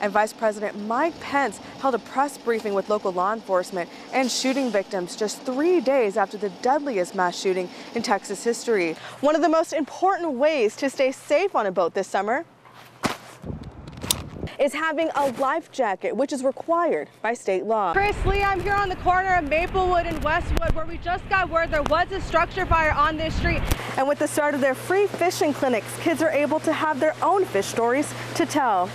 and Vice President Mike Pence held a press briefing with local law enforcement and shooting victims just 3 days after the deadliest mass shooting in Texas history. One of the most important ways to stay safe on a boat this summer is having a life jacket, which is required by state law. Chris Lee, I'm here on the corner of Maplewood and Westwood, where we just got word there was a structure fire on this street. And with the start of their free fishing clinics, kids are able to have their own fish stories to tell.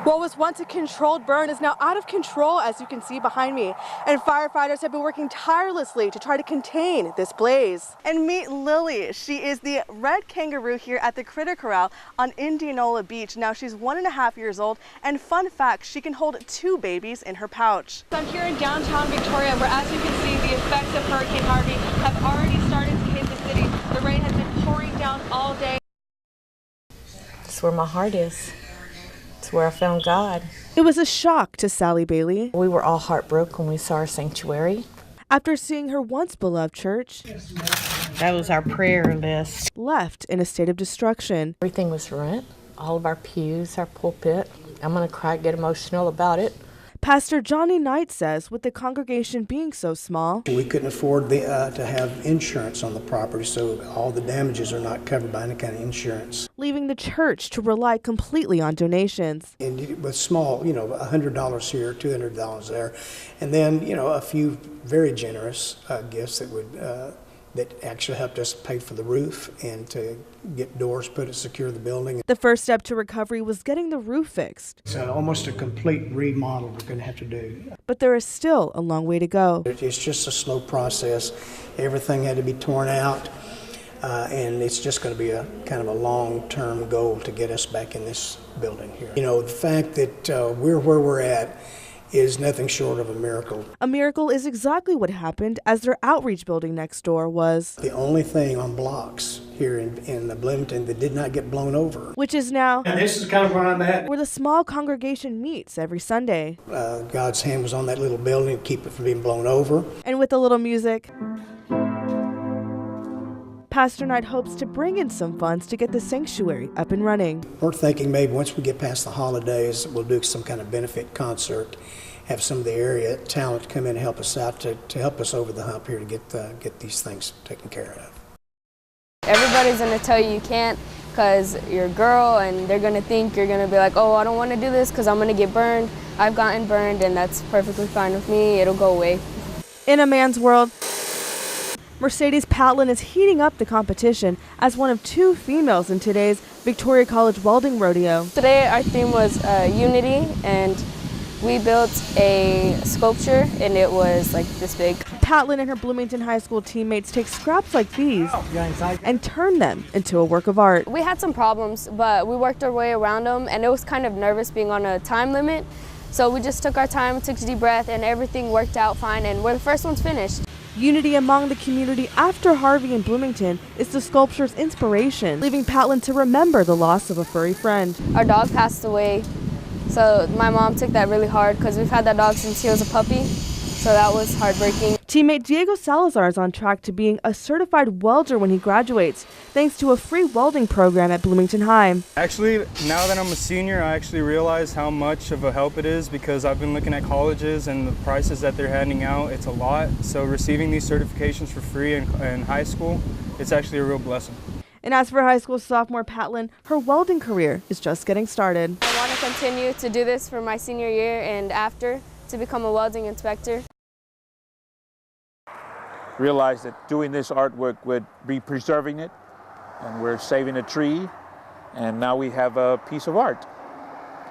What was once a controlled burn is now out of control, as you can see behind me. And firefighters have been working tirelessly to try to contain this blaze. And meet Lily. She is the red kangaroo here at the Critter Corral on Indianola Beach. Now she's 1.5 years old, and fun fact, she can hold 2 babies in her pouch. So I'm here in downtown Victoria, where as you can see, the effects of Hurricane Harvey have already started to hit the city. The rain has been pouring down all day. That's where my heart is. It's where I found God. It was a shock to Sally Bailey. We were all heartbroken when we saw our sanctuary. After seeing her once beloved church, That was our prayer list. left in a state of destruction. Everything was rent, all of our pews, our pulpit. I'm going to cry, get emotional about it. Pastor Johnny Knight says with the congregation being so small, we couldn't afford to have insurance on the property, so all the damages are not covered by any kind of insurance. leaving the church to rely completely on donations. And with small, $100 here, $200 there, and then, a few very generous gifts that would that actually helped us pay for the roof and to get doors put to secure the building. The first step to recovery was getting the roof fixed. It's almost a complete remodel we're going to have to do. But there is still a long way to go. It's just a slow process. Everything had to be torn out, and it's just going to be a kind of a long-term goal to get us back in this building here. The fact that we're where we're at is nothing short of a miracle. A miracle is exactly what happened as their outreach building next door was The only thing on blocks here in Bloomington that did not get blown over. which is now And this is kind of where I'm at. where the small congregation meets every Sunday. God's hand was on that little building to keep it from being blown over. And with a little music, Pastor Knight hopes to bring in some funds to get the sanctuary up and running. We're thinking maybe once we get past the holidays, we'll do some kind of benefit concert, have some of the area talent come in and help us out to help us over the hump here to get these things taken care of. Everybody's going to tell you can't because you're a girl, and they're going to think you're going to be like, oh, I don't want to do this because I'm going to get burned. I've gotten burned, and that's perfectly fine with me. It'll go away. In a man's world, Mercedes Patlin is heating up the competition as one of 2 females in today's Victoria College Welding Rodeo. Today our theme was unity, and we built a sculpture, and it was like this big. Patlin and her Bloomington High School teammates take scraps like these and turn them into a work of art. We had some problems, but we worked our way around them, and it was kind of nervous being on a time limit. So we just took our time, took a deep breath, and everything worked out fine, and we're the first ones finished. Unity among the community after Harvey in Bloomington is the sculpture's inspiration, leaving Patlin to remember the loss of a furry friend. Our dog passed away, so my mom took that really hard because we've had that dog since he was a puppy, so that was heartbreaking. Teammate Diego Salazar is on track to being a certified welder when he graduates, thanks to a free welding program at Bloomington High. Actually, now that I'm a senior, I actually realize how much of a help it is because I've been looking at colleges and the prices that they're handing out. It's a lot. So receiving these certifications for free in high school, it's actually a real blessing. And as for high school sophomore Patlin, her welding career is just getting started. I want to continue to do this for my senior year and after to become a welding inspector. Realized that doing this artwork would be preserving it, and we're saving a tree, and now we have a piece of art.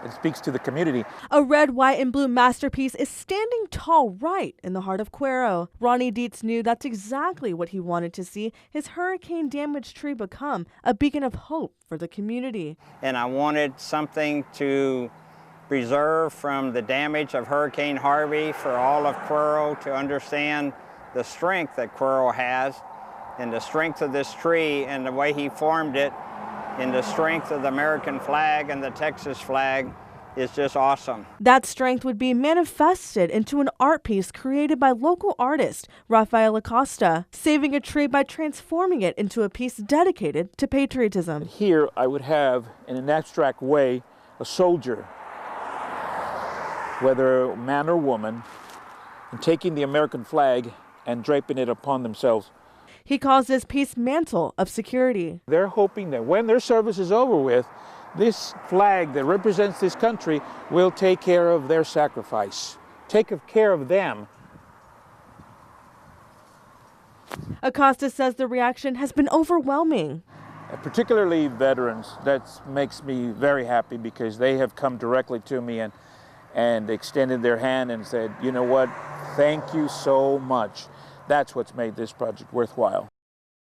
It speaks to the community. A red, white, and blue masterpiece is standing tall right in the heart of Cuero. Ronnie Dietz knew that's exactly what he wanted to see his hurricane-damaged tree become, a beacon of hope for the community. And I wanted something to preserve from the damage of Hurricane Harvey for all of Cuero to understand the strength that Cuero has, and the strength of this tree and the way he formed it, and the strength of the American flag and the Texas flag is just awesome. That strength would be manifested into an art piece created by local artist Rafael Acosta, saving a tree by transforming it into a piece dedicated to patriotism. Here I would have, in an abstract way, a soldier whether man or woman, and taking the American flag and draping it upon themselves. He calls this peace mantle of security. They're hoping that when their service is over with, this flag that represents this country will take care of their sacrifice, take care of them. Acosta says the reaction has been overwhelming. Particularly veterans, that makes me very happy because they have come directly to me and extended their hand and said, you know what, thank you so much. That's what's made this project worthwhile.